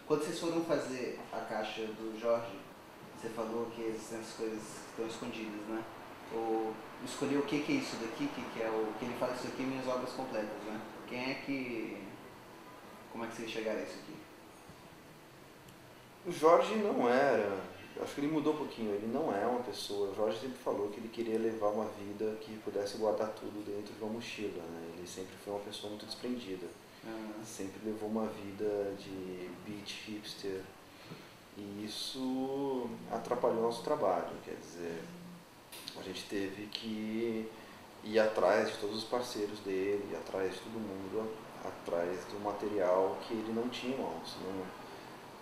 Quando vocês foram fazer a caixa do Jorge, você falou que existem as coisas que estão escondidas, né? Ou escolher o que é isso daqui, que é o que ele fala, isso aqui é minhas obras completas, né? Quem é que... Como é que vocês chegaram a isso aqui? O Jorge não era, acho que ele mudou um pouquinho, ele não é uma pessoa, o Jorge sempre falou que ele queria levar uma vida que pudesse guardar tudo dentro de uma mochila, né? Ele sempre foi uma pessoa muito desprendida, sempre levou uma vida de beach hipster e isso atrapalhou o nosso trabalho, quer dizer, a gente teve que ir atrás de todos os parceiros dele, ir atrás de todo mundo, atrás do material que ele não tinha,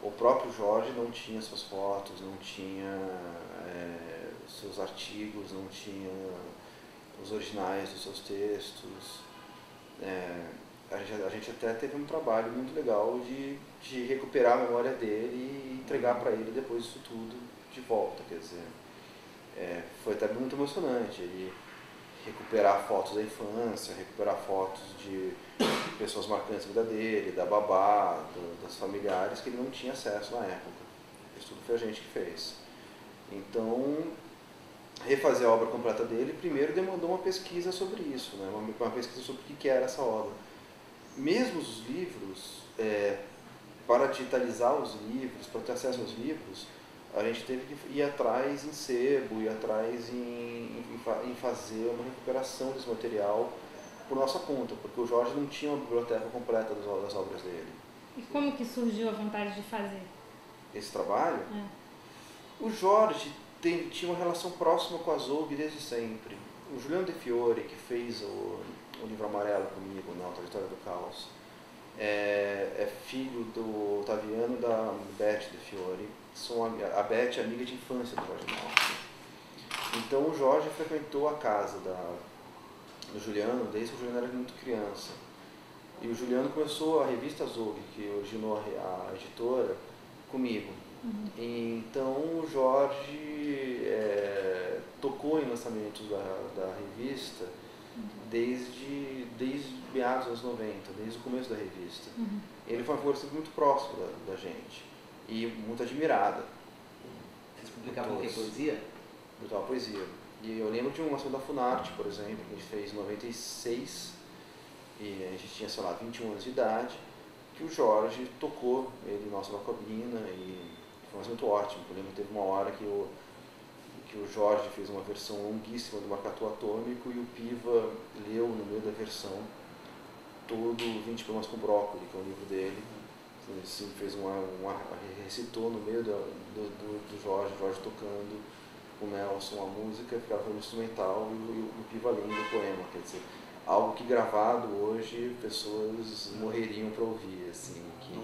o próprio Jorge não tinha suas fotos, não tinha seus artigos, não tinha os originais dos seus textos. A gente até teve um trabalho muito legal de recuperar a memória dele e entregar para ele depois isso tudo de volta. Quer dizer, foi até muito emocionante. Ele recuperar fotos da infância, recuperar fotos de pessoas marcantes da vida dele, da babá, das familiares que ele não tinha acesso na época. Isso tudo foi a gente que fez. Então, refazer a obra completa dele, primeiro demandou uma pesquisa sobre isso, né? Uma pesquisa sobre o que era essa obra. Mesmo os livros, para digitalizar os livros, para ter acesso aos livros, a gente teve que ir atrás em sebo, ir atrás em fazer uma recuperação desse material por nossa conta, porque o Jorge não tinha uma biblioteca completa das obras dele. E como que surgiu a vontade de fazer? Esse trabalho, o Jorge tinha uma relação próxima com a Zoug desde sempre. O Juliano De Fiore, que fez o livro amarelo comigo na Trajetória do Caos, é filho do Otaviano e da Beth De Fiore. A Beth é amiga de infância do Jorge Maltner. Então o Jorge frequentou a casa do Juliano desde que o Juliano era muito criança. E o Juliano começou a revista Zoug, que originou a editora, comigo. Então o Jorge tocou em lançamentos da revista desde meados dos anos 90, desde o começo da revista. Ele foi uma figura muito próxima da gente e muito admirada. Vocês publicavam o que? Poesia? Publicava poesia. E eu lembro de uma ação da Funarte, por exemplo, que a gente fez em 96, e a gente tinha, sei lá, 21 anos de idade, que o Jorge tocou ele nossa na cabina e foi muito ótimo. Eu lembro que teve uma hora que o Jorge fez uma versão longuíssima do Maracatu Atômico e o Piva leu no meio da versão todo 20 Poemas com Brócoli, que é o livro dele. Ele fez recitou no meio do Jorge tocando o Nelson a música, ficava no instrumental e o Piva lendo o poema. Quer dizer, algo que gravado hoje pessoas morreriam para ouvir, assim, que não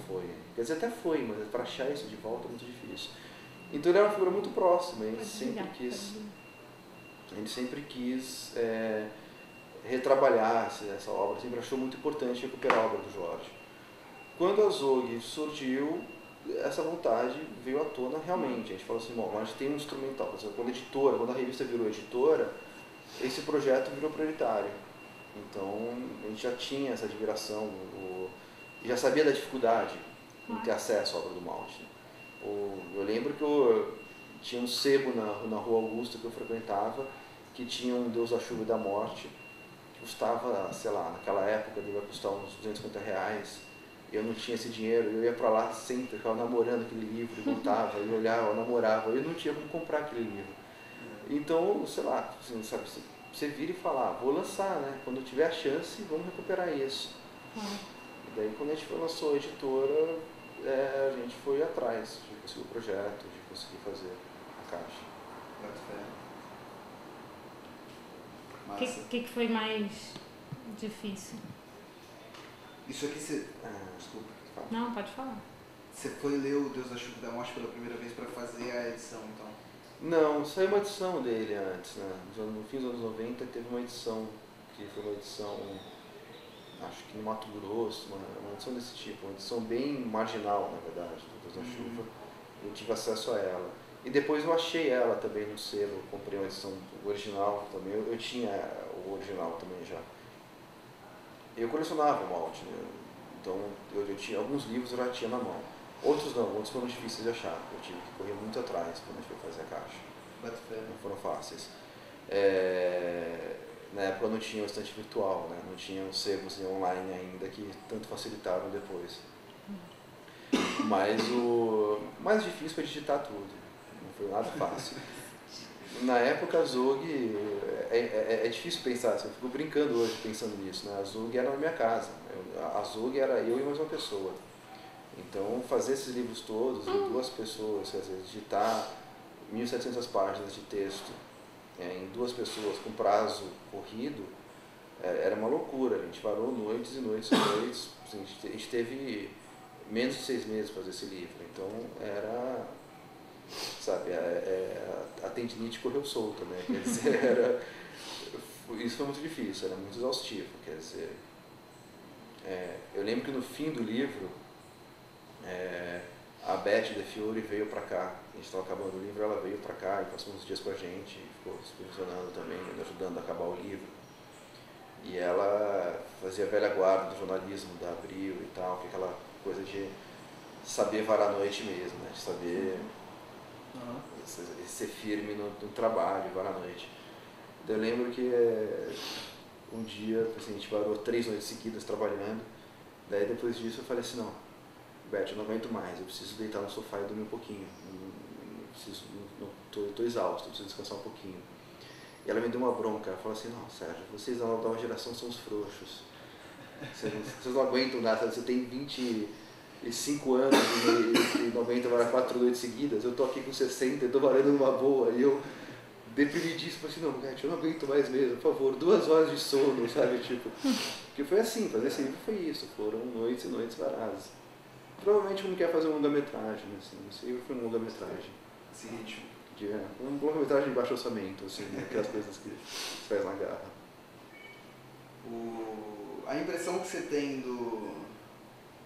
foi. Quer dizer, até foi, mas para achar isso de volta é muito difícil. Então ele era uma figura muito próxima, ele sempre quis retrabalhar essa obra, sempre achou muito importante recuperar a obra do Jorge. Quando a Zoug surgiu, essa vontade veio à tona realmente. A gente falou assim, bom, a gente tem um instrumental. Quando a revista virou editora, esse projeto virou prioritário. Então a gente já tinha essa admiração, já sabia da dificuldade em ter acesso à obra do Maltner. Eu lembro que eu tinha um sebo na Rua Augusta que eu frequentava, que tinha um Deus da Chuva e da Morte, que custava, sei lá, naquela época devia custar uns R$250. Eu não tinha esse dinheiro, eu ia pra lá sempre, ficava namorando aquele livro, e voltava, eu olhava, eu namorava, eu não tinha como comprar aquele livro. Então, sei lá, sabe, você vira e fala, vou lançar, né? Quando eu tiver a chance, vamos recuperar isso. E daí, quando a gente lançou a editora, a gente foi atrás de conseguir o projeto, de conseguir fazer a caixa. O que foi mais difícil? Isso aqui você... desculpa. Não, pode falar. Você foi ler o Deus da Chuva e da Morte pela primeira vez para fazer a edição, então? Não, saiu uma edição dele antes, né? No fim dos anos 90 teve uma edição, que foi uma edição, acho que no Mato Grosso, uma edição desse tipo, uma edição bem marginal, na verdade, do Deus da Chuva. Eu tive acesso a ela. E depois eu achei ela também no selo, comprei uma edição original também, eu tinha o original também já. Eu colecionava o Maltner, Então eu tinha alguns livros eu já tinha na mão. Outros não, outros foram difíceis de achar. Eu tive que correr muito atrás quando a gente foi fazer a caixa. Não foram fáceis. Na época não tinha o estante virtual, né? Não tinha os sebos online ainda que tanto facilitaram depois. Mas o mais difícil foi digitar tudo. Não foi nada fácil. Na época a Zog, é difícil pensar, assim, eu fico brincando hoje pensando nisso, né? A Zog era na minha casa, a Zog era eu e mais uma pessoa. Então fazer esses livros todos, em 2 pessoas, quer dizer, digitar 1.700 páginas de texto em 2 pessoas com prazo corrido, era uma loucura. A gente parou noites e noites e noites, assim, a gente teve menos de 6 meses para fazer esse livro, então era... Sabe, a tendinite correu solta, né? Quer dizer, isso foi muito difícil, era muito exaustivo. Quer dizer, eu lembro que no fim do livro, a Beth De Fiore veio para cá. A gente estava acabando o livro, ela veio para cá e passou uns dias com a gente, ficou supervisionando também, ajudando a acabar o livro. E ela fazia a velha guarda do jornalismo da Abril e tal, que é aquela coisa de saber varar a noite mesmo, né? De saber... ser firme no trabalho, agora à noite. Eu lembro que um dia assim, a gente parou 3 noites seguidas trabalhando, daí depois disso eu falei assim, não, Beth, eu não aguento mais, eu preciso deitar no sofá e dormir um pouquinho, eu tô exausto, eu preciso descansar um pouquinho. E ela me deu uma bronca, ela falou assim, não, Sérgio, vocês da nova geração são os frouxos, vocês não aguentam nada, você tem 25 anos e não aguento varar 4 noites seguidas, eu tô aqui com 60 e tô varando numa boa, e eu deprimidíssimo, falei assim, não, Beth, eu não aguento mais mesmo, por favor, 2 horas de sono, sabe, tipo, porque foi assim, fazer esse livro foi isso, foram noites e noites varadas. Provavelmente como quer fazer uma longa-metragem, assim, esse livro foi uma longa-metragem. Esse ritmo. Uma longa-metragem de baixo orçamento, assim, aquelas coisas que se faz na garra. A impressão que você tem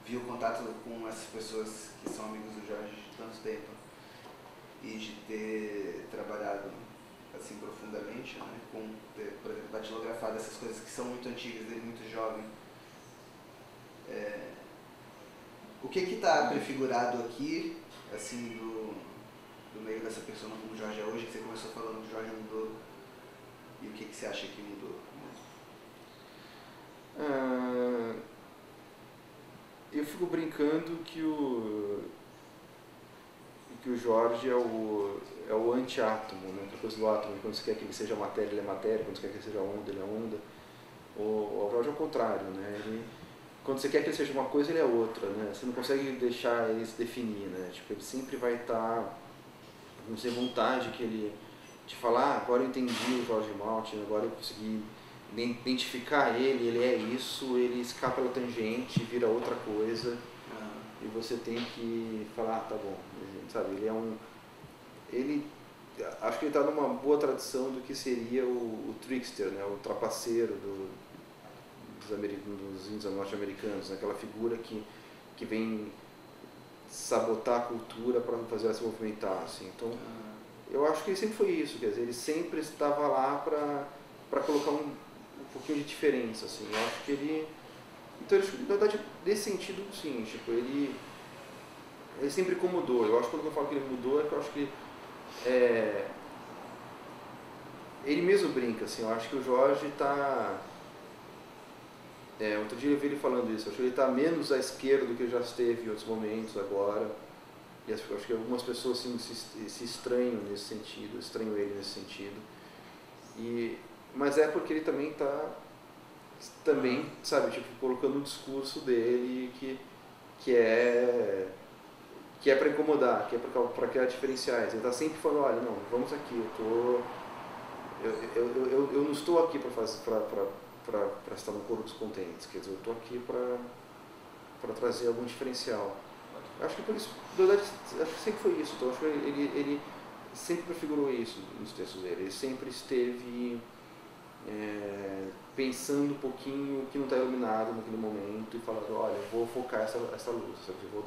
viu contato com essas pessoas que são amigos do Jorge de tanto tempo e de ter trabalhado assim profundamente, né, com ter, por exemplo, datilografado essas coisas que são muito antigas, dele muito jovem. O que está prefigurado aqui, assim, do meio dessa pessoa como o Jorge é hoje, que você começou falando que o Jorge mudou, e o que você acha que mudou? Eu fico brincando que o Jorge é o anti-átomo, né? A coisa do átomo, quando você quer que ele seja matéria, ele é matéria, quando você quer que ele seja onda, ele é onda. O Jorge é o contrário, né? Quando você quer que ele seja uma coisa, ele é outra, né? Você não consegue deixar ele se definir, né? Tipo, ele sempre vai estar com essa vontade que ele de falar, agora eu entendi o Jorge Maltin, agora eu consegui identificar ele é isso, ele escapa pela tangente, vira outra coisa, e você tem que falar, tá bom, sabe, acho que ele está numa boa tradição do que seria o trickster, né, o trapaceiro dos índios norte-americanos, né, aquela figura que vem sabotar a cultura para fazer ela se movimentar, assim. Então, eu acho que ele sempre foi isso, quer dizer, ele sempre estava lá para colocar um pouquinho de diferença, assim. Eu acho que ele... Então, na verdade, nesse sentido, sim, tipo, ele sempre incomodou. Eu acho que quando eu falo que ele mudou, é que eu acho que ele mesmo brinca, assim. Eu acho que o Jorge está... outro dia eu vi ele falando isso. Eu acho que ele está menos à esquerda do que ele já esteve em outros momentos agora. E acho que algumas pessoas assim, se estranham nesse sentido, estranham ele nesse sentido. Mas é porque ele também está, sabe, tipo, colocando um discurso dele que é para incomodar, que é para criar diferenciais. Ele está sempre falando, olha, não, vamos aqui, eu não estou aqui para estar no coro dos contentes, quer dizer, eu estou aqui para trazer algum diferencial. Acho que por isso, na verdade, acho que sempre foi isso. Então, acho que ele sempre prefigurou isso nos textos dele. Ele sempre esteve pensando um pouquinho o que não está iluminado naquele momento e falando, olha, eu vou focar essa luz, sabe? Eu vou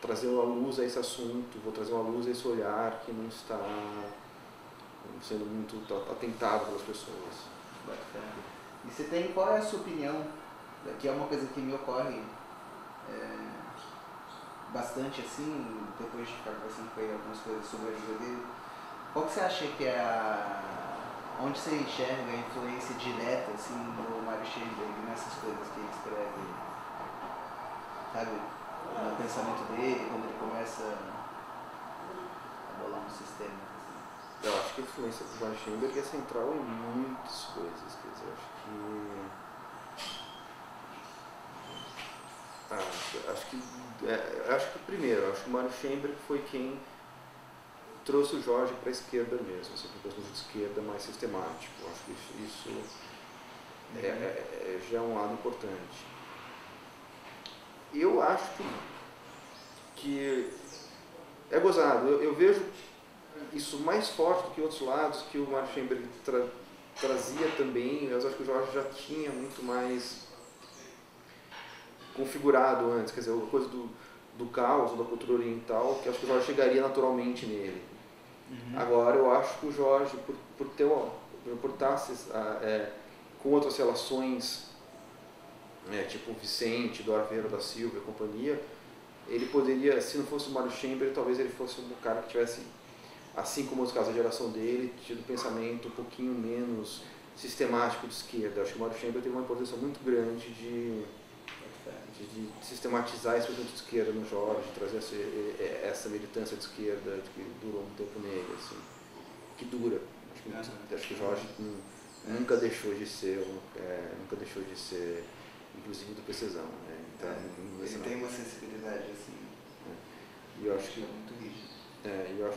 trazer uma luz a esse assunto, vou trazer uma luz a esse olhar que não está sendo muito atentado pelas pessoas. Bacana. E você tem, qual é a sua opinião? Que é uma coisa que me ocorre bastante assim, depois de ficar conversando com ele algumas coisas sobre a vida dele. Qual que você acha que é onde você enxerga a influência direta assim, do Mário Sheinberg nessas coisas que ele escreve, sabe? No pensamento dele, quando ele começa a bolar um sistema. Eu acho que a influência do Mário Sheinberg é central em muitas coisas, quer dizer, acho que primeiro, acho que o Mário Sheinberg foi quem trouxe o Jorge para a esquerda mesmo, assim, para o de esquerda mais sistemático. Acho que isso já é um lado importante. Eu acho que é gozado. Eu vejo isso mais forte do que outros lados que o Mário Sheinberg trazia também. Eu acho que o Jorge já tinha muito mais configurado antes, quer dizer, a coisa do caos, da cultura oriental, que acho que o Jorge chegaria naturalmente nele. Agora, eu acho que o Jorge, por estar com outras relações, tipo Vicente, Eduardo Ferreira da Silva e companhia, ele poderia, se não fosse o Mário Sheinberg, talvez ele fosse um cara que tivesse, assim como os casos da geração dele, tido um pensamento um pouquinho menos sistemático de esquerda. Acho que o Mário Sheinberg teve uma importância muito grande de sistematizar esse pensamento de esquerda no Jorge, trazer essa militância de esquerda que durou um tempo nele, assim, que dura. Acho que o Jorge nunca deixou de ser, inclusive do PCzão, né? Então, ele tem uma sensibilidade assim, e eu acho que muito rígida.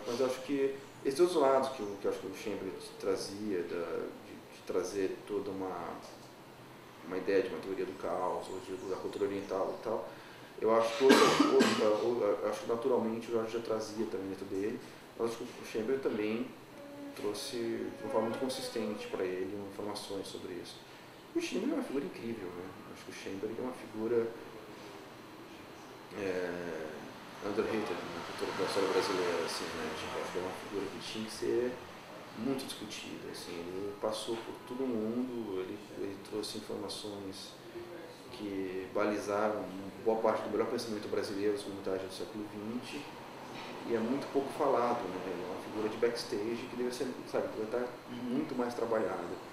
Mas eu acho que esses outros lados que eu acho que o Sheinberg trazia, de trazer toda uma ideia de uma teoria do caos, ou da cultura oriental e tal, eu acho que acho que naturalmente o Jorge já trazia também dentro dele, mas acho que o Sheinberg também trouxe de uma forma muito consistente para ele informações sobre isso. O Sheinberg é uma figura incrível, né? Acho que o Sheinberg é uma figura underrated na cultura da história brasileira, assim, né? Acho que é uma figura que tinha que ser muito discutida, assim. Ele passou por todo mundo, ele trouxe informações que balizaram boa parte do melhor pensamento brasileiro das comunidades do século XX, e é muito pouco falado, né? Ele é uma figura de backstage que deve ser, sabe, deve estar muito mais trabalhada.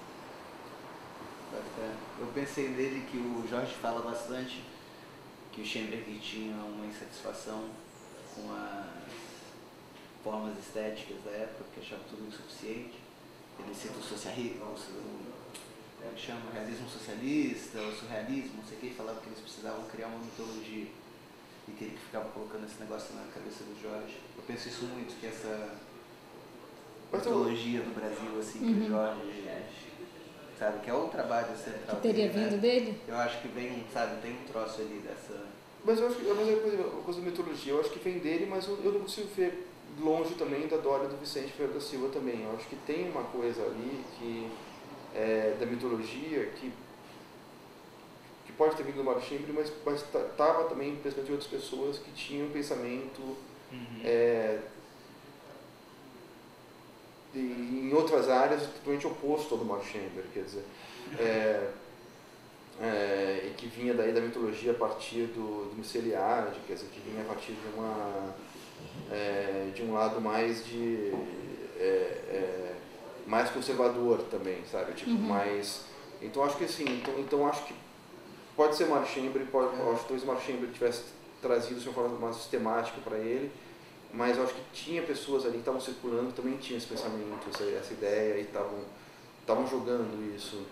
Eu pensei nele que o Jorge fala bastante que o Sheinberg tinha uma insatisfação com as formas estéticas da época, porque achava tudo insuficiente. Ele cita o socialismo, como é que chama? Realismo socialista, o surrealismo, não sei o que, e falava que eles precisavam criar uma mitologia e que ele ficava colocando esse negócio na cabeça do Jorge. Eu penso isso muito, que essa mitologia do Brasil, assim, que o Jorge, sabe, que é o trabalho central que teria dele, vindo né? dele? Eu acho que vem, sabe, tem um troço ali dessa... Mas eu acho que uma coisa da mitologia, eu acho que vem dele, mas eu não consigo ver longe também da Dória do Vicente Ferreira da Silva também. Eu acho que tem uma coisa ali que da mitologia que pode ter vindo do Mário Sheinberg, mas estava também em pensamento de outras pessoas que tinham um pensamento em outras áreas totalmente oposto ao do Mário Sheinberg, quer dizer, e que vinha daí da mitologia a partir do Miceliade, quer dizer, que vinha a partir de um lado mais mais conservador também, sabe, tipo, mais... Então acho que assim, então acho que pode ser Mário Sheinberg, acho que talvez o Mário Sheinberg tivesse trazido de uma forma mais sistemática para ele, mas eu acho que tinha pessoas ali que estavam circulando que também tinham esse pensamento, essa ideia, e estavam jogando isso.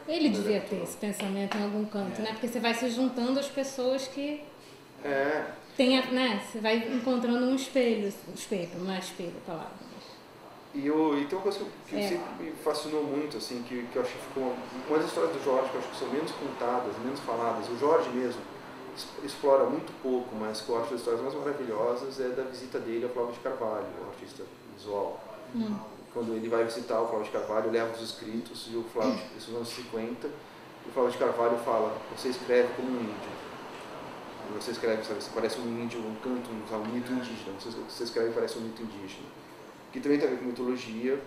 Ele devia ter esse pensamento em algum canto, né? Porque você vai se juntando às pessoas que tem, né? Você vai encontrando um espelho, não é espelho a palavra. E tem uma coisa que sempre me fascinou muito, assim, que eu acho que ficou... Uma das histórias do Jorge que eu acho que são menos contadas, menos faladas, o Jorge mesmo explora muito pouco, mas que eu acho as histórias mais maravilhosas é da visita dele ao Flávio de Carvalho, o artista visual. Quando ele vai visitar o Flávio de Carvalho, leva os escritos, e o Flávio, isso nos anos 50, e o Flávio de Carvalho fala: você escreve como um índio. Você escreve, sabe, você parece um índio, um canto, um mito indígena. Você escreve parece um mito indígena. Que também tem a ver com mitologia,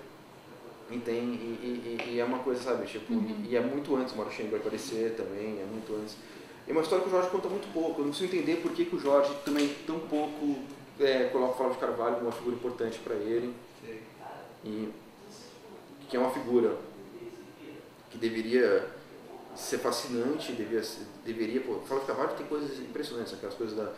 e é uma coisa, sabe, tipo, e é muito antes o Mário Sheinberg aparecer também, é muito antes. É uma história que o Jorge conta muito pouco. Eu não consigo entender por que o Jorge também tão pouco coloca o Flávio de Carvalho como uma figura importante para ele. Sim. E que é uma figura que deveria ser fascinante, deveria pô, o Flávio de Carvalho tem coisas impressionantes, aquelas coisas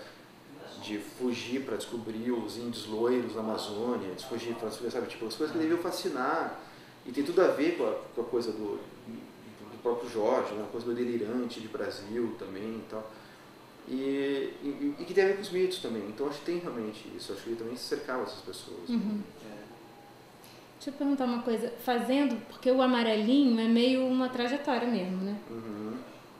de fugir para descobrir os índios loiros na Amazônia, de fugir para descobrir, sabe, tipo, as coisas que deveriam fascinar, e tem tudo a ver com a coisa do próprio Jorge, né, uma coisa meio delirante de Brasil também e tal, e que tem a ver com os mitos também, então acho que tem realmente isso, acho que ele também se cercava dessas pessoas. Uhum. Deixa eu perguntar uma coisa, porque o Amarelinho é meio uma trajetória mesmo, né? Uhum.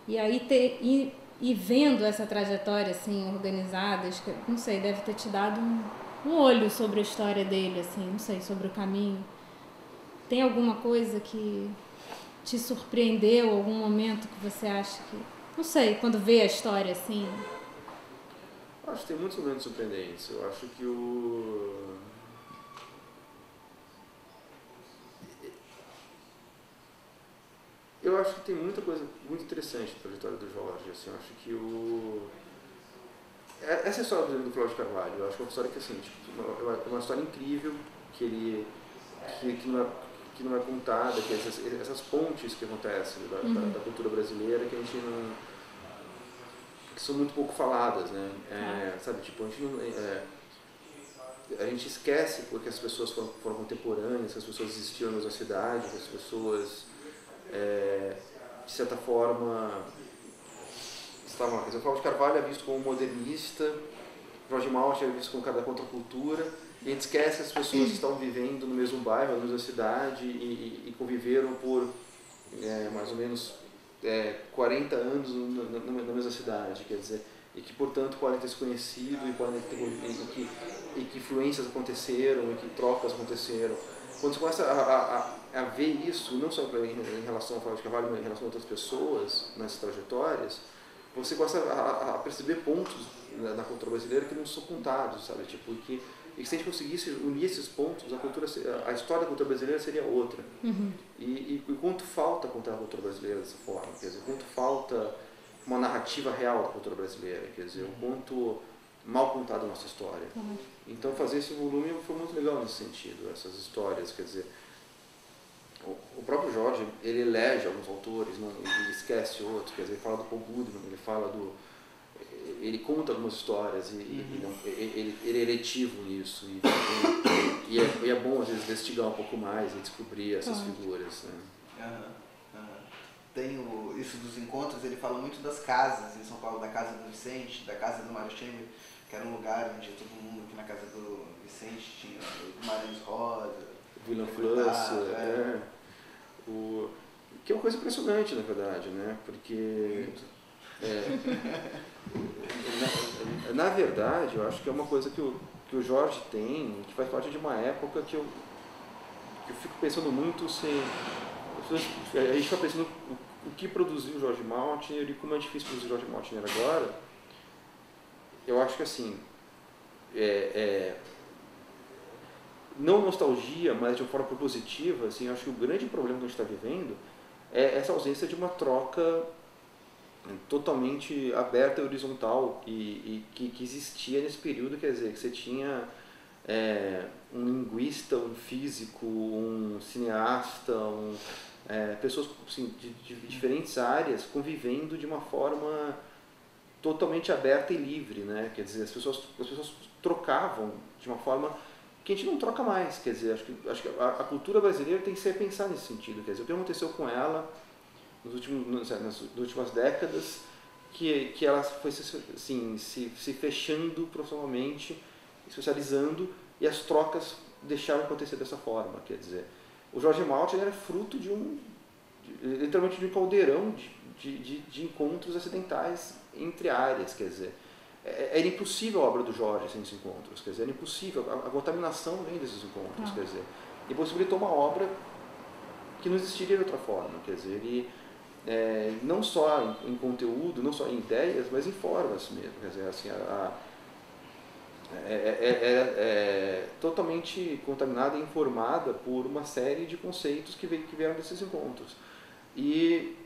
E aí e vendo essa trajetória assim organizada, acho que, não sei, deve ter te dado um olho sobre a história dele, assim, não sei, sobre o caminho. Tem alguma coisa que te surpreendeu, algum momento que você acha que, não sei, quando vê a história assim? Acho que tem muitos momentos surpreendentes. Eu acho que eu acho que tem muita coisa muito interessante na trajetória do Jorge. Assim, eu acho que essa história, por exemplo, do Flávio de Carvalho, eu acho que é uma história que, assim, tipo, é uma história incrível, que não é contada, que essas pontes que acontecem da cultura brasileira, que a gente não, que são muito pouco faladas, né? Sabe, tipo, a gente esquece porque as pessoas foram contemporâneas, que as pessoas existiam na mesma cidade, que as pessoas, de certa forma, estavam lá. Quer dizer, o Flávio de Carvalho é visto como modernista, Jorge Malta é visto como um cara da contracultura, e a gente esquece que as pessoas estão vivendo no mesmo bairro, na mesma cidade, e conviveram por mais ou menos 40 anos na mesma cidade, quer dizer, e que, portanto, podem ter se conhecido, e que influências aconteceram, e que trocas aconteceram. Quando você começa a ver isso, não só em relação ao Flávio de Carvalho, mas em relação a outras pessoas nessas trajetórias, você começa a perceber pontos na cultura brasileira que não são contados, sabe? Tipo, e que se a gente conseguisse unir esses pontos, a história da cultura brasileira seria outra. Uhum. E quanto falta contar a cultura brasileira dessa forma, quer dizer, quanto falta uma narrativa real da cultura brasileira, quer dizer, o quanto mal contada a nossa história. Uhum. Então fazer esse volume foi muito legal nesse sentido, essas histórias, quer dizer, o próprio Jorge, ele elege alguns autores, ele esquece outros, quer dizer, ele fala do Paul Goodman, ele conta algumas histórias, ele é eletivo nisso, e é bom às vezes investigar um pouco mais e descobrir essas figuras. Né? Tem isso dos encontros, ele fala muito das casas em São Paulo, da casa do Vicente, da casa do Mário Chamber, que era um lugar onde todo mundo, aqui na casa do Vicente, tinha o Guimarães Rosa, o William Flusser, que é uma coisa impressionante, na verdade, né? Porque na verdade, eu acho que é uma coisa que o Jorge tem, que faz parte de uma época que eu fico pensando muito a gente está pensando o que produziu o Jorge Maltner e como é difícil produzir o Jorge Maltner agora. Eu acho que assim, não nostalgia, mas de uma forma propositiva, assim, eu acho que o grande problema que a gente está vivendo é essa ausência de uma troca totalmente aberta e horizontal e que existia nesse período, quer dizer, que você tinha um linguista, um físico, um cineasta, pessoas assim, de diferentes áreas convivendo de uma forma totalmente aberta e livre, né? Quer dizer, as pessoas trocavam de uma forma que a gente não troca mais, quer dizer, acho que a cultura brasileira tem que ser pensada nesse sentido, quer dizer, o que aconteceu com ela nas últimas décadas, que ela foi assim, se fechando profissionalmente, especializando, e as trocas deixaram acontecer dessa forma, quer dizer, o Jorge Maltner era fruto literalmente de um caldeirão de encontros acidentais entre áreas, quer dizer, era impossível a obra do Jorge sem esses encontros, quer dizer, era impossível, a contaminação vem desses encontros, quer dizer, e possibilitou uma obra que não existiria de outra forma, quer dizer, ele não só em conteúdo, não só em ideias, mas em formas mesmo, quer dizer, assim, totalmente contaminada e informada por uma série de conceitos que vieram desses encontros. E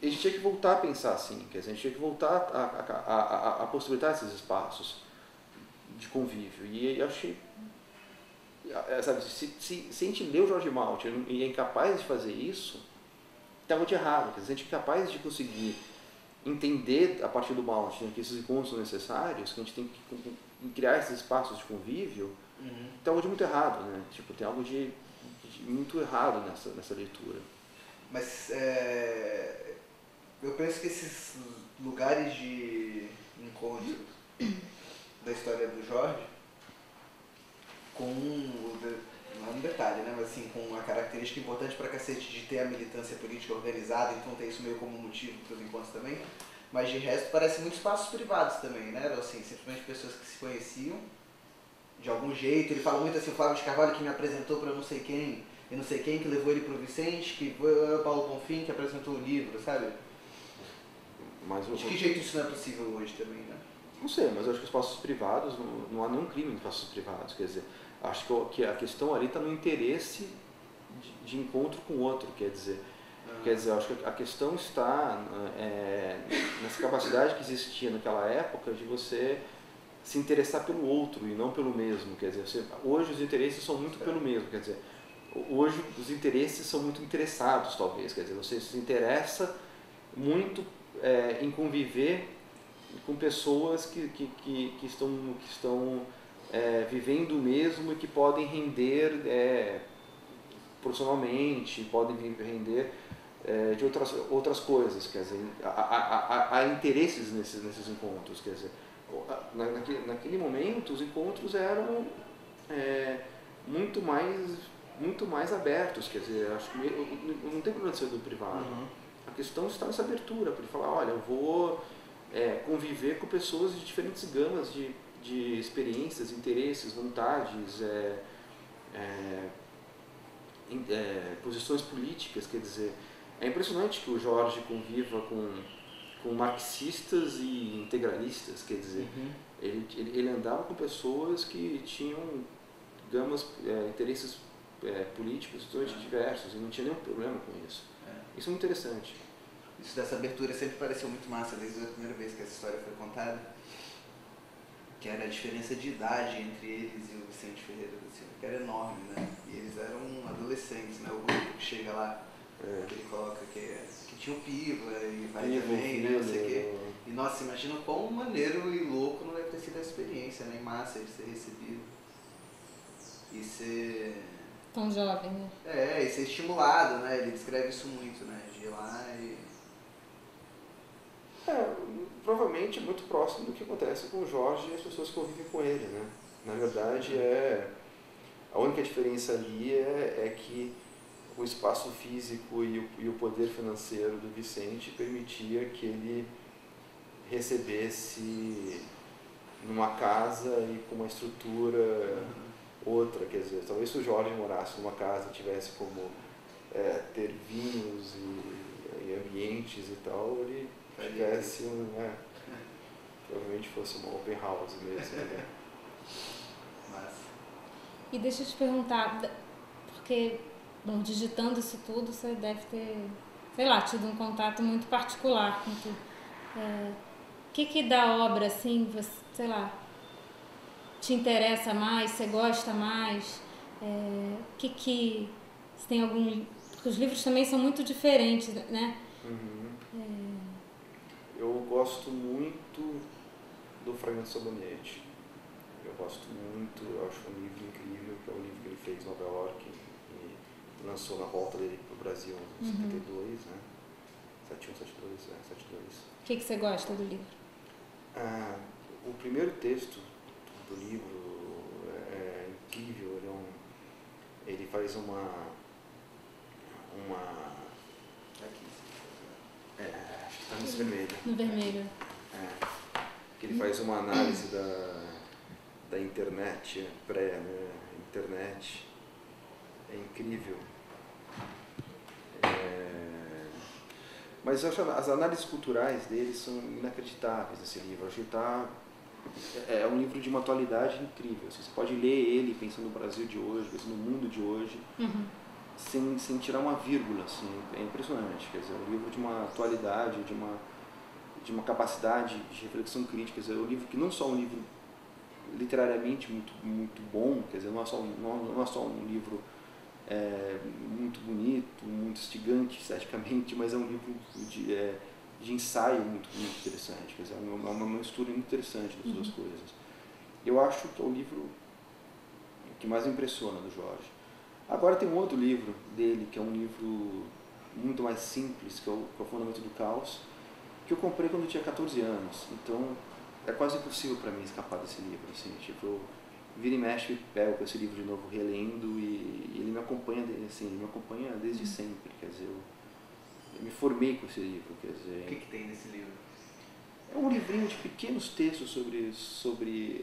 a gente tinha que voltar a pensar assim, quer dizer, a gente tinha que voltar a possibilitar esses espaços de convívio. E eu achei, sabe, se a gente lê o Jorge Maltner e é incapaz de fazer isso, está muito errado. Quer dizer, a gente é incapaz de conseguir entender a partir do Maltner que esses encontros são necessários, que a gente tem que criar esses espaços de convívio, tem algo de muito errado, né? Tipo, tem algo de muito errado nessa leitura. Mas eu penso que esses lugares de encontro da história do Jorge, não é um detalhe, né? Mas assim, com uma característica importante pra cacete de ter a militância política organizada, então ter isso meio como motivo para os encontros também, mas de resto parece muito espaços privados também, né? Assim, simplesmente pessoas que se conheciam de algum jeito. Ele fala muito assim, o Flávio de Carvalho que me apresentou para não sei quem, e não sei quem que levou ele pro Vicente, que foi o Paulo Bonfim que apresentou o livro, sabe? Mas de que jeito isso não é possível hoje também, né? Não sei, mas eu acho que espaços privados, não há nenhum crime em espaços privados, quer dizer, acho que a questão ali está no interesse de encontro com o outro, quer dizer, acho que a questão está nessa capacidade que existia naquela época de você se interessar pelo outro e não pelo mesmo, quer dizer, hoje os interesses são muito pelo mesmo, quer dizer, hoje os interesses são muito interessados, talvez, quer dizer, você se interessa muito em conviver com pessoas que estão vivendo o mesmo e que podem render profissionalmente, podem render de outras coisas, quer dizer, há interesses nesses encontros, quer dizer, naquele momento os encontros eram muito mais abertos, quer dizer, acho que não tem problema de ser do privado. A questão está nessa abertura, para falar, olha, eu vou conviver com pessoas de diferentes gamas de experiências, interesses, vontades, posições políticas, quer dizer, é impressionante que o Jorge conviva com marxistas e integralistas, quer dizer, ele andava com pessoas que tinham gamas, interesses políticos totalmente diversos e não tinha nenhum problema com isso. Isso é muito interessante. Isso dessa abertura sempre pareceu muito massa, desde a primeira vez que essa história foi contada, que era a diferença de idade entre eles e o Vicente Ferreira da Silva, que era enorme, né? E eles eram adolescentes, né? O grupo que chega lá, que ele coloca que tinha o Pívola e vai também, né? Não sei o quê. E nossa, imagina quão maneiro e louco não deve ter sido a experiência, né? Massa de ser recebido e ser... Tão jovem, né? E ser estimulado, né? Ele descreve isso muito, né? De ir lá e... provavelmente muito próximo do que acontece com o Jorge e as pessoas que convivem com ele, né? Na verdade, a única diferença ali é que o espaço físico e o poder financeiro do Vicente permitia que ele recebesse numa casa e com uma estrutura outra, quer dizer, talvez se o Jorge morasse numa casa e tivesse como ter vinhos e ambientes e tal, ele tivesse provavelmente fosse uma open house mesmo, né? E deixa eu te perguntar, porque, bom, digitando isso tudo, você deve ter, sei lá, tido um contato muito particular com tudo. O que da obra, assim, você, sei lá, te interessa mais, você gosta mais? Se tem algum... Porque os livros também são muito diferentes, né? Eu gosto muito do Fragmento de Sabonete. Eu gosto muito, eu acho um livro incrível, que é o livro que ele fez em Nova York e lançou na volta dele para o Brasil em 72, né? 71, 72, 72. O que você gosta do livro? O primeiro texto do livro é incrível, ele faz uma acho que está nesse vermelho. No vermelho. Que ele faz uma análise da internet, internet. É incrível. Mas eu acho as análises culturais dele são inacreditáveis nesse livro. Eu acho que é um livro de uma atualidade incrível. Você pode ler ele pensando no Brasil de hoje, pensando no mundo de hoje. sem tirar uma vírgula, assim, é impressionante. Quer dizer, é um livro de uma atualidade, de uma capacidade de reflexão crítica. Quer dizer, é um livro que não só é um livro literariamente muito bom, quer dizer, não é só um livro muito bonito, muito instigante esteticamente, mas é um livro de ensaio muito interessante. Quer dizer, é uma mistura muito interessante das duas coisas. Eu acho que é o livro que mais me impressiona do Jorge. Agora tem um outro livro dele, que é um livro muito mais simples, que é o Fundamento do Caos, que eu comprei quando eu tinha 14 anos. Então é quase impossível para mim escapar desse livro. Assim, tipo, eu vira e mexe e pego com esse livro de novo, relendo, e ele me acompanha, assim, me acompanha desde sempre. Quer dizer, eu me formei com esse livro. Quer dizer, O que tem nesse livro? é um livrinho de pequenos textos sobre...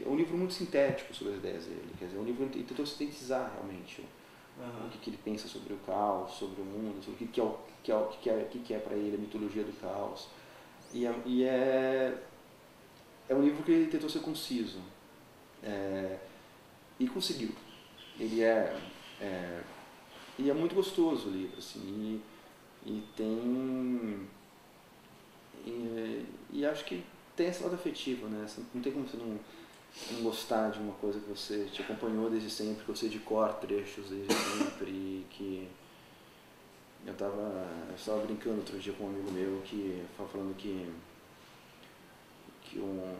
É um livro muito sintético sobre as ideias dele. Quer dizer, é um livro que tentou sintetizar realmente o que ele pensa sobre o caos, sobre o mundo, sobre o que é para ele a mitologia do caos. E é um livro que ele tentou ser conciso. E conseguiu. E é muito gostoso o livro, assim, e tem... E acho que tem esse lado afetivo, né? Não tem como você não gostar de uma coisa que você te acompanhou desde sempre, que você de cor trechos desde sempre, e que... Eu estava brincando outro dia com um amigo meu que falando que um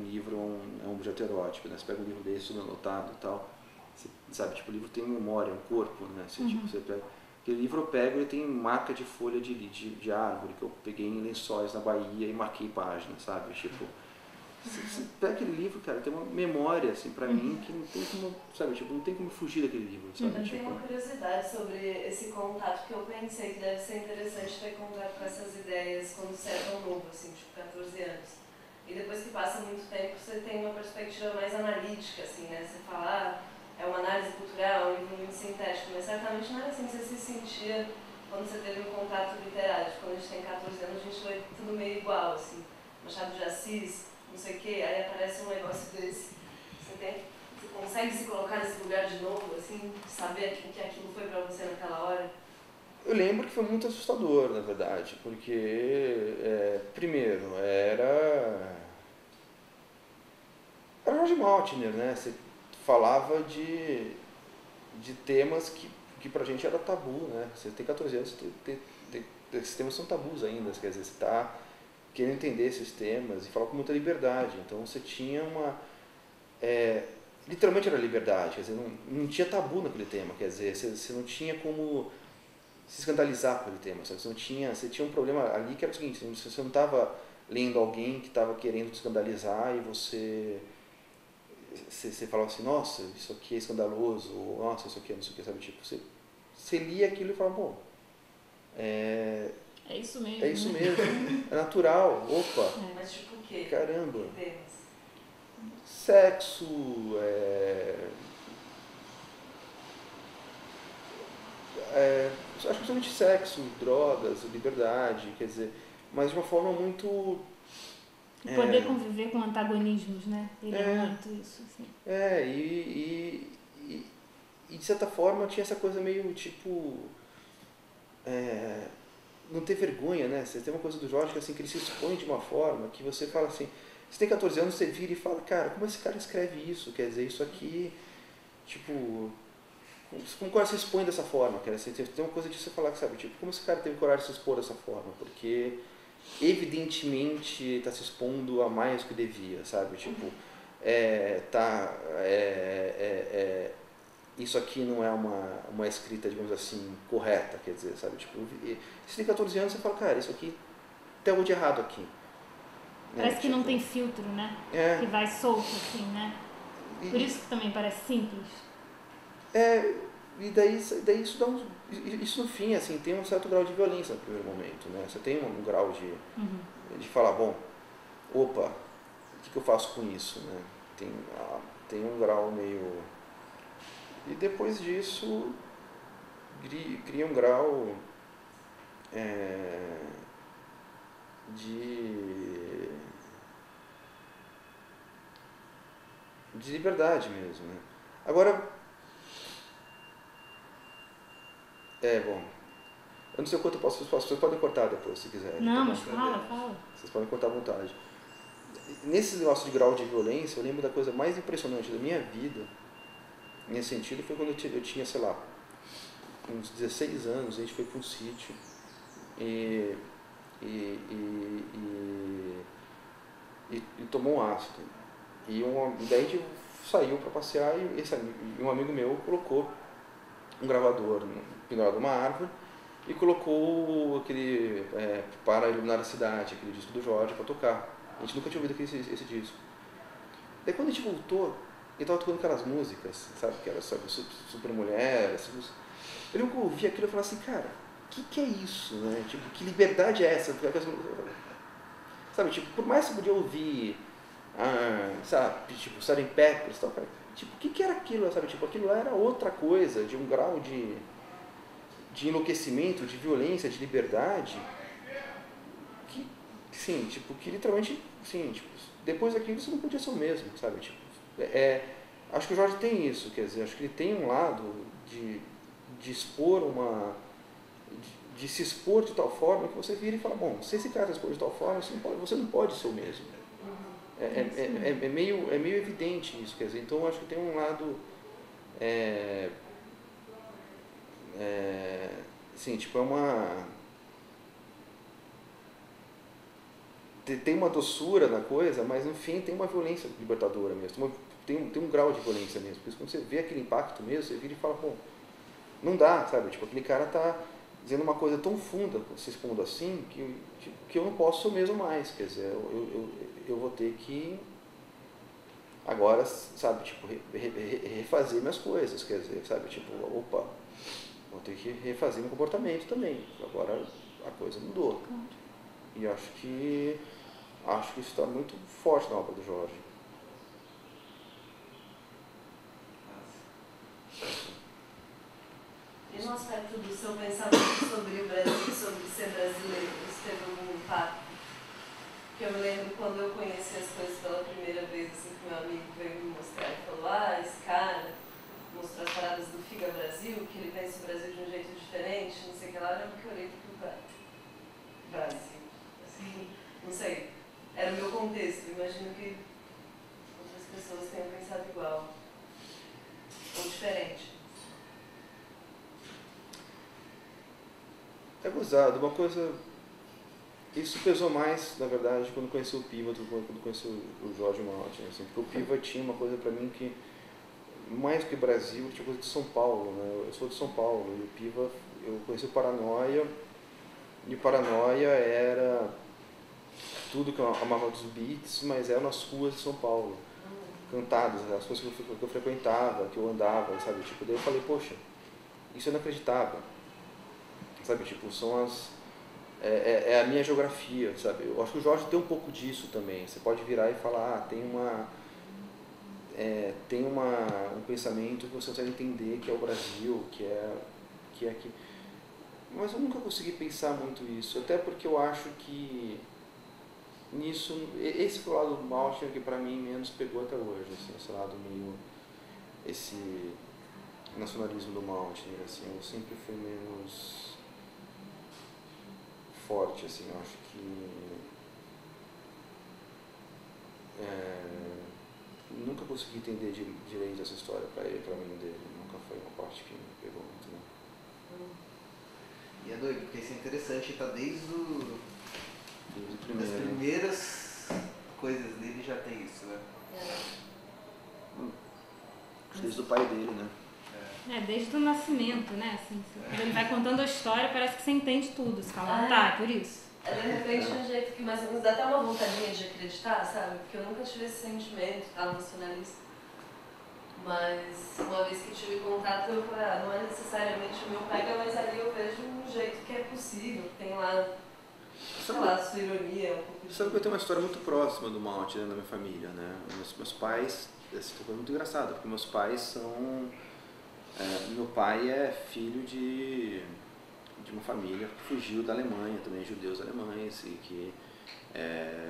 livro é um objeto erótico, né? Você pega um livro desse, tudo anotado e tal, você, sabe, tipo, o livro tem memória, um corpo, né? Tipo, você pega... Aquele livro eu pego e tem marca de folha de árvore, que eu peguei em Lençóis, na Bahia, e marquei página, sabe? Tipo, você pega aquele livro, cara, tem uma memória, assim, pra mim, que não tem como, sabe? Tipo, não tem como fugir daquele livro, sabe? Eu tipo... tenho uma curiosidade sobre esse contato, que eu pensei que deve ser interessante ter contato com essas ideias quando você é tão novo, assim, tipo 14 anos. E depois que passa muito tempo, você tem uma perspectiva mais analítica, assim, né? Você fala, é uma análise cultural, é um livro muito sintético, mas certamente não era assim que você se sentia quando você teve um contato literário. Quando a gente tem 14 anos, a gente lê tudo meio igual, assim, Machado de Assis, não sei o quê, aí aparece um negócio desse. Você consegue se colocar nesse lugar de novo, assim, saber o que aquilo foi pra você naquela hora? Eu lembro que foi muito assustador, na verdade, porque, primeiro, era George Maltner, né? Você falava de temas que pra gente era tabu, né? Você tem 14 anos, esses temas são tabus ainda, quer dizer, você está querendo entender esses temas e falar com muita liberdade. Então você tinha literalmente era liberdade, quer dizer, não tinha tabu naquele tema, quer dizer, você não tinha como se escandalizar com aquele tema, sabe? Você tinha um problema ali que era o seguinte, você não estava lendo alguém que estava querendo te escandalizar e você falava assim, nossa, isso aqui é escandaloso, ou nossa, isso aqui é não sei o que, sabe? Tipo, você lia aquilo e falava, bom, É isso mesmo. é isso mesmo, é natural, opa, Mas tipo o quê? caramba, Que temas? sexo, acho que principalmente sexo, drogas, liberdade, quer dizer, mas de uma forma muito... E poder conviver com antagonismos, né? Ele é muito isso, assim. E de certa forma tinha essa coisa meio tipo... não ter vergonha, né? Você tem uma coisa do Jorge que, assim, que ele se expõe de uma forma que você fala assim... Você tem 14 anos, você vira e fala, cara, como esse cara escreve isso? Quer dizer, isso aqui, tipo... Como o cara se expõe dessa forma? Quer dizer, tem uma coisa de você falar, sabe? Tipo, como esse cara teve coragem de se expor dessa forma? Porque, evidentemente, está se expondo a mais do que devia, sabe? Tipo, isso aqui não é uma escrita, digamos assim, correta, quer dizer, sabe? Tipo, você tem 14 anos, você fala, cara, isso aqui tem algo de errado aqui. Parece que não tem filtro, né? Que vai solto, assim, né? Por isso que também parece simples. E daí isso dá isso no fim, assim, tem um certo grau de violência no primeiro momento, né? Você tem um grau de falar, bom, opa, o que eu faço com isso, né? Tem um grau meio... E depois disso, cria um grau de liberdade mesmo, né? Agora, Bom, eu não sei o quanto eu posso, vocês podem cortar depois, se quiserem. Não, tá mas fala. Vocês podem cortar à vontade. Nesse negócio de grau de violência, eu lembro da coisa mais impressionante da minha vida, nesse sentido, foi quando eu tinha, sei lá, uns 16 anos, a gente foi para um sítio e tomou um ácido. Daí a gente saiu para passear e um amigo meu colocou um gravador pendurado numa árvore e colocou aquele Para Iluminar a Cidade, aquele disco do Jorge, para tocar. A gente nunca tinha ouvido esse disco. Daí quando a gente voltou, ele estava tocando aquelas músicas, sabe, que era, sabe, Super Mulher, assim, eu lembro que eu ouvi aquilo e falei assim, cara, que é isso, né? Tipo, que liberdade é essa? Sabe, tipo, por mais que você podia ouvir, sabe, tipo, Sgt. Peppers e tal, cara, tipo, o que era aquilo, sabe? Tipo, aquilo era outra coisa, de um grau de enlouquecimento, de violência, de liberdade, que, sim, tipo, que literalmente, sim, tipo, depois daquilo você não podia ser o mesmo, sabe? Tipo, acho que o Jorge tem isso, quer dizer, acho que ele tem um lado de expor de se expor de tal forma que você vira e fala, bom, se esse cara se expor de tal forma, você não pode ser o mesmo. É meio evidente isso, quer dizer, então eu acho que tem um lado assim, tipo, tem uma doçura na coisa, mas no fim tem uma violência libertadora mesmo, tem um grau de violência mesmo, por isso quando você vê aquele impacto mesmo, você vira e fala, bom, não dá, sabe, tipo, aquele cara tá dizendo uma coisa tão funda, se expondo assim, que eu não posso mesmo mais, quer dizer, eu vou ter que agora, sabe, tipo, refazer minhas coisas, quer dizer, sabe, tipo, opa, vou ter que refazer meu comportamento também, agora a coisa mudou. E acho que isso está muito forte na obra do Jorge. E no aspecto do seu pensamento sobre o Brasil, sobre ser brasileiro, isso teve algum impacto? Porque eu me lembro quando eu conheci as coisas pela primeira vez, assim, que meu amigo veio me mostrar e falou, esse cara mostrou as paradas do Figa Brasil, que ele pensa o Brasil de um jeito diferente, não sei o que lá, eu lembro que eu olhei pro Brasil, assim, não sei, era o meu contexto, imagino que outras pessoas tenham pensado igual, ou diferente. É gozado, uma coisa... Isso pesou mais, na verdade, quando conheci o Piva do que quando conheci o Jorge Martin, assim, porque o Piva tinha uma coisa pra mim que, mais que Brasil, tinha coisa de São Paulo, né? Eu sou de São Paulo, e o Piva, eu conheci o Paranoia, e o Paranoia era tudo que eu amava dos beats, mas eram nas ruas de São Paulo, cantadas, as coisas que eu frequentava, que eu andava, sabe? Tipo, daí eu falei, poxa, isso eu não acreditava, sabe? Tipo, são é a minha geografia, sabe? Eu acho que o Jorge tem um pouco disso também. Você pode virar e falar, tem um pensamento que você consegue entender que é o Brasil, que é aqui. Mas eu nunca consegui pensar muito isso, até porque eu acho que nisso, esse foi o lado do Maltner que pra mim menos pegou até hoje, assim, esse lado meio, esse nacionalismo do Maltner, assim, eu sempre fui menos forte, assim, eu acho que nunca consegui entender direito essa história pra mim dele, nunca foi uma parte que me pegou muito, né? E é doido, porque isso é interessante, tá desde as Primeiro. primeiras coisas dele já tem isso, né? Desde o pai dele, né? Desde o nascimento, né? Assim, quando ele vai contando a história, parece que você entende tudo. Você fala, tá, é por isso. É de repente um jeito que mais ou menos dá até uma vontadinha de acreditar, sabe? Porque eu nunca tive esse sentimento, nacionalista. Mas uma vez que tive contato, eu falei, não é necessariamente o meu pega, mas ali eu vejo um jeito que é possível, que tem lá, sei lá, sua ironia, um pouco de... Sabe que eu tenho uma história muito próxima do Maltner na minha família, né? Meus pais, essa foi muito engraçado, porque meus pais são... meu pai é filho de uma família que fugiu da Alemanha, também judeus alemães, e que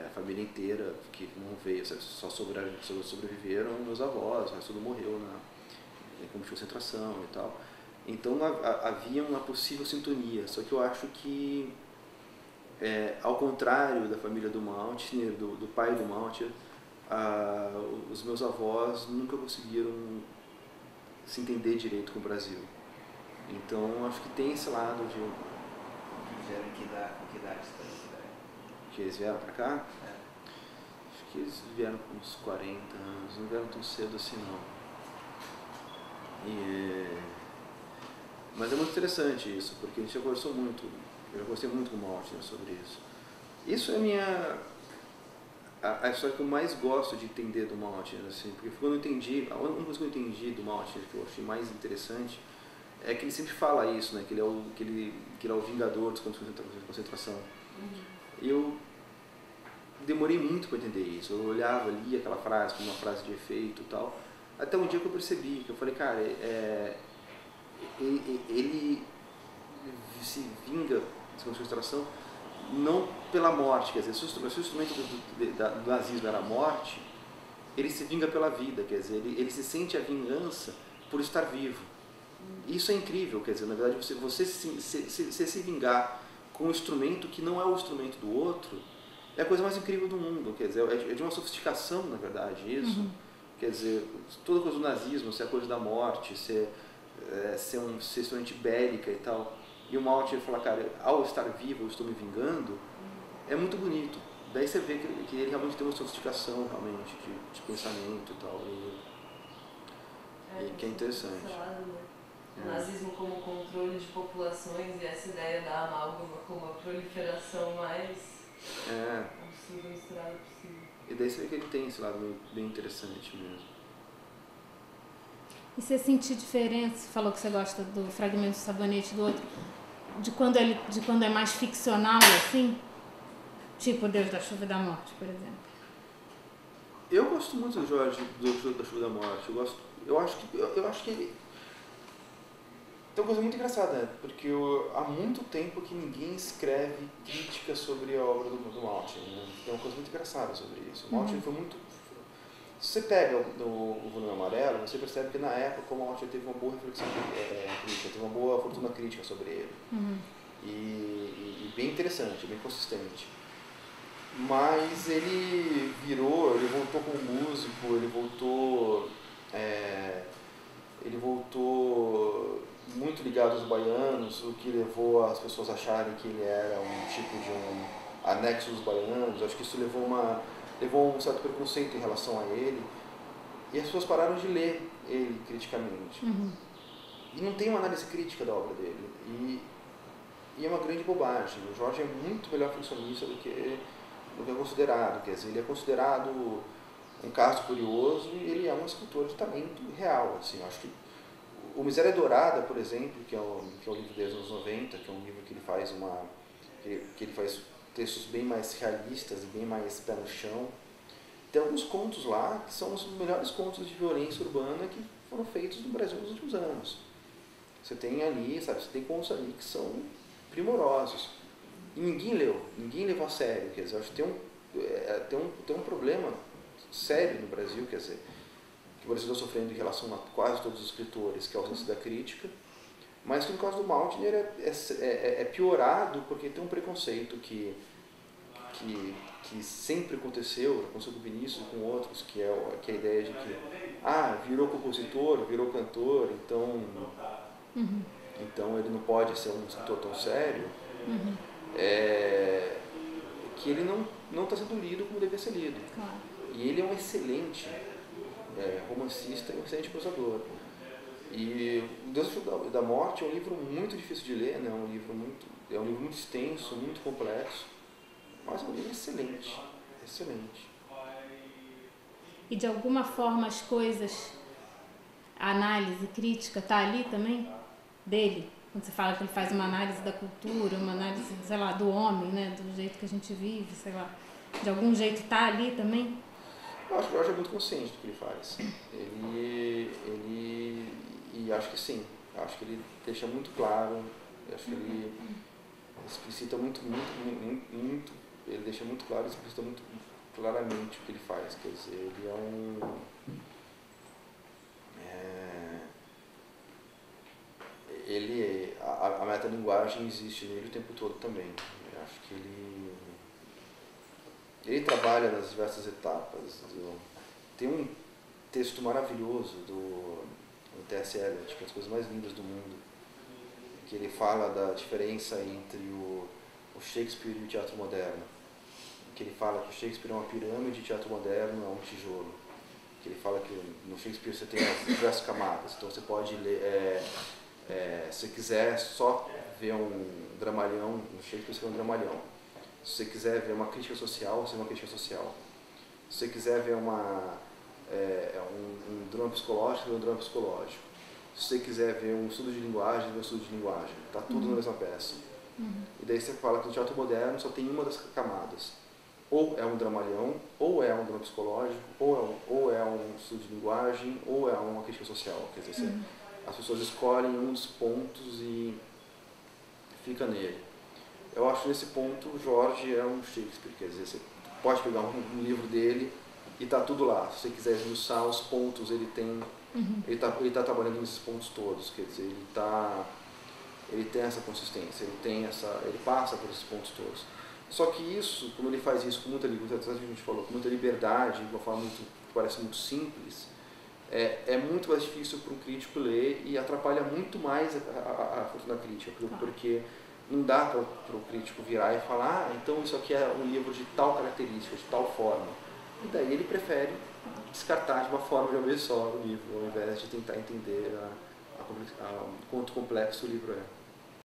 a família inteira que não veio, só sobreviveram meus avós, o resto tudo morreu em campo de concentração e tal. Então havia uma possível sintonia, só que eu acho que, ao contrário da família do Maltner, do pai do Maltner, os meus avós nunca conseguiram se entender direito com o Brasil. Então acho que tem esse lado de... Vieram com que idade? Que eles vieram pra cá? É. Acho que eles vieram com uns 40 anos, não vieram tão cedo assim não. Mas é muito interessante isso, porque a gente já conversou muito, eu já gostei muito com o Maltner sobre isso. Isso é a história que eu mais gosto de entender do Maltner, assim, porque quando eu entendi, a única coisa que eu entendi do Maltner, que eu achei mais interessante, é que ele sempre fala isso, né, que ele é o vingador dos campos de concentração. Eu demorei muito para entender isso, eu olhava, lia aquela frase como uma frase de efeito e tal, até um dia que eu percebi, que eu falei, cara, ele se vinga de concentração não pela morte, quer dizer, se o instrumento do nazismo era a morte, ele se vinga pela vida, quer dizer, ele se sente a vingança por estar vivo. Isso é incrível, quer dizer, na verdade, você se vingar com um instrumento que não é o instrumento do outro, é a coisa mais incrível do mundo, quer dizer, é de uma sofisticação, na verdade, isso. Quer dizer, toda coisa do nazismo, se é coisa da morte, ser extremamente bélica e tal, e o Maltner fala, cara, ao estar vivo eu estou me vingando, é muito bonito. Daí você vê que ele realmente tem uma sofisticação realmente de pensamento e tal, e que é interessante. O nazismo como controle de populações e essa ideia da amálgama como a proliferação mais absurda e misturada possível. E daí você vê que ele tem esse lado bem interessante mesmo. E você sentir diferença, você falou que você gosta do Fragmento do Sabonete do outro, de quando é mais ficcional, assim? Tipo Deus da Chuva e da Morte, por exemplo. Eu gosto muito do Jorge, da Chuva da Morte. Eu acho que ele... Tem uma coisa muito engraçada, né? Porque há muito tempo que ninguém escreve crítica sobre a obra do Maltner, né? Tem uma coisa muito engraçada sobre isso. O Maltner foi muito... Se você pega o Volume Amarelo, você percebe que na época o Maltner teve uma boa reflexão crítica, teve uma boa fortuna crítica sobre ele. E bem interessante, bem consistente. Mas ele voltou como músico, ele voltou muito ligado aos baianos, o que levou as pessoas a acharem que ele era um tipo de um anexo dos baianos. Acho que isso levou um certo preconceito em relação a ele, e as pessoas pararam de ler ele criticamente. E não tem uma análise crítica da obra dele, e é uma grande bobagem. O Jorge é muito melhor ficcionista do que é considerado, quer dizer, ele é considerado um caso curioso e ele é um escritor de talento real, assim. Eu acho que o Miséria Dourada, por exemplo, que é o livro dos anos 90, que é um livro que ele faz textos bem mais realistas e bem mais pé no chão. Tem alguns contos lá que são os melhores contos de violência urbana que foram feitos no Brasil nos últimos anos. Você tem ali, sabe, você tem contos ali que são primorosos. E ninguém levou a sério, quer dizer, acho que tem um problema sério no Brasil, quer dizer, que o Brasil está sofrendo em relação a quase todos os escritores, que é o senso da crítica, mas que no caso do Maltner é piorado porque tem um preconceito que sempre aconteceu com o Vinícius e com outros, que é a ideia de que virou compositor, virou cantor, então ele não pode ser um escritor tão sério, que ele não está sendo lido como deve ser lido. Claro. E ele é um excelente romancista e um excelente prosador. E O Deus da Morte é um livro muito difícil de ler, né? É um livro muito extenso, muito complexo, mas é um livro excelente, excelente. E de alguma forma as coisas, a análise crítica está ali também, dele? Quando você fala que ele faz uma análise da cultura, uma análise, sei lá, do homem, né? Do jeito que a gente vive, sei lá. De algum jeito está ali também? Eu acho que o Jorge é muito consciente do que ele faz. E acho que sim. Acho que ele deixa muito claro, acho que ele explicita muito, ele deixa muito claro e explicita muito claramente o que ele faz. Quer dizer, ele é um... a metalinguagem existe nele o tempo todo também. Eu acho que ele trabalha nas diversas etapas. Tem um texto maravilhoso do T.S. Eliot, que é as coisas mais lindas do mundo, que ele fala da diferença entre o Shakespeare e o teatro moderno. Que ele fala que o Shakespeare é uma pirâmide e o teatro moderno é um tijolo. Que ele fala que no Shakespeare você tem as diversas camadas, então você pode ler, se você quiser só ver um dramalhão, no Shakespeare você vê um dramalhão. Se você quiser ver uma crítica social, você vê uma crítica social. Se você quiser ver um drama psicológico, você vê um drama psicológico. Se você quiser ver um estudo de linguagem, você vê um estudo de linguagem. Está tudo na mesma peça. E daí você fala que no teatro moderno só tem uma das camadas. Ou é um dramalhão, ou é um drama psicológico, ou é um estudo de linguagem, ou é uma crítica social. Quer dizer, as pessoas escolhem um dos pontos e fica nele. Eu acho que nesse ponto o Jorge é um Shakespeare. Quer dizer, você pode pegar um livro dele e está tudo lá. Se você quiser esmiuçar os pontos, ele tem... Ele tá trabalhando nesses pontos todos. Quer dizer, ele tem essa consistência, ele passa por esses pontos todos. Só que isso, como ele faz isso com muita liberdade, a gente falou, com muita liberdade, de uma forma que parece muito simples, é muito mais difícil para um crítico ler e atrapalha muito mais a fortuna crítica, porque não dá para o crítico virar e falar, então isso aqui é um livro de tal característica, de tal forma. E daí ele prefere descartar de uma forma de uma vez só o livro, ao invés de tentar entender o quanto complexo o livro é.